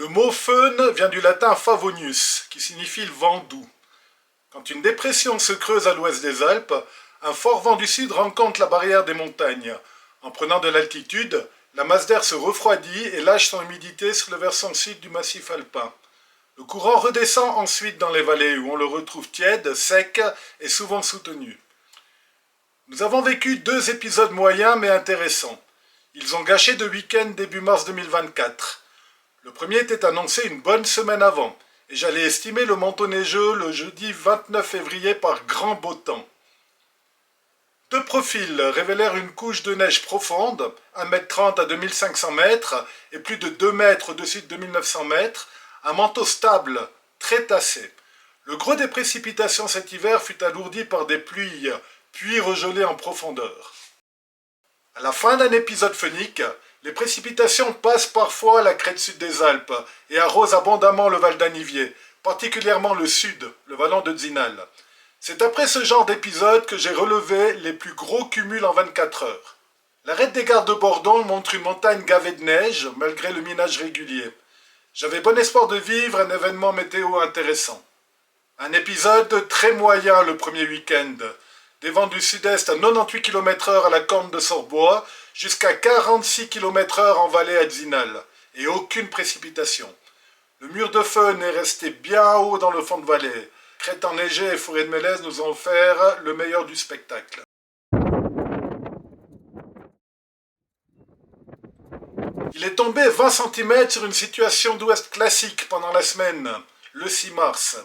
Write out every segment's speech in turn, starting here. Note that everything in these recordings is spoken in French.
Le mot faune vient du latin favonius, qui signifie le vent doux. Quand une dépression se creuse à l'ouest des Alpes, un fort vent du sud rencontre la barrière des montagnes. En prenant de l'altitude, la masse d'air se refroidit et lâche son humidité sur le versant sud du massif alpin. Le courant redescend ensuite dans les vallées où on le retrouve tiède, sec et souvent soutenu. Nous avons vécu 2 épisodes moyens mais intéressants. Ils ont gâché de week-end début mars 2024. Le premier était annoncé une bonne semaine avant, et j'allais estimer le manteau neigeux le jeudi 29 février par grand beau temps. 2 profils révélèrent une couche de neige profonde, 1,30 m à 2500 mètres et plus de 2 mètres au-dessus de 2900 mètres, un manteau stable, très tassé. Le gros des précipitations cet hiver fut alourdi par des pluies, puis regelé en profondeur. À la fin d'un épisode phonique, les précipitations passent parfois à la crête sud des Alpes et arrosent abondamment le Val d'Anniviers, particulièrement le sud, le vallon de Zinal. C'est après ce genre d'épisode que j'ai relevé les plus gros cumuls en 24 heures. L'arête des Gardes de Bordon montre une montagne gavée de neige, malgré le minage régulier. J'avais bon espoir de vivre un événement météo intéressant. Un épisode très moyen le premier week-end. Des vents du sud-est à 98 km/h à la corne de Sorbois, jusqu'à 46 km/h en vallée à Zinal, et aucune précipitation. Le mur de faune est resté bien haut dans le fond de vallée. Crête enneigée et forêt de mélèze nous ont offert le meilleur du spectacle. Il est tombé 20 cm sur une situation d'ouest classique pendant la semaine, le 6 mars.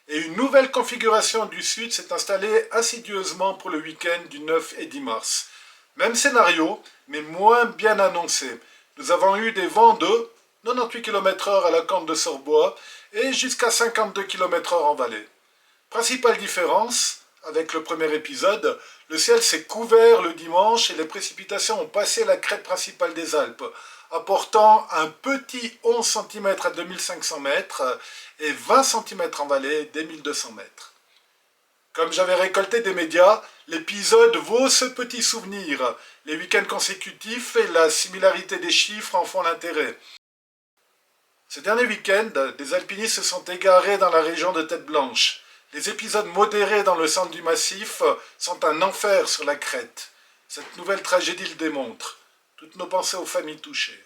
Et une nouvelle configuration du sud s'est installée insidieusement pour le week-end du 9 et 10 mars. Même scénario, mais moins bien annoncé. Nous avons eu des vents de 98 km/h à la corne de Sorbois et jusqu'à 52 km/h en vallée. Principale différence, avec le premier épisode, le ciel s'est couvert le dimanche et les précipitations ont passé la crête principale des Alpes, apportant un petit 11 cm à 2500 mètres et 20 cm en vallée dès 1200 mètres. Comme j'avais récolté des médias, l'épisode vaut ce petit souvenir. Les week-ends consécutifs et la similarité des chiffres en font l'intérêt. Ce dernier week-end, des alpinistes se sont égarés dans la région de Tête Blanche. Les épisodes modérés dans le centre du massif sont un enfer sur la crête. Cette nouvelle tragédie le démontre. Toutes nos pensées aux familles touchées.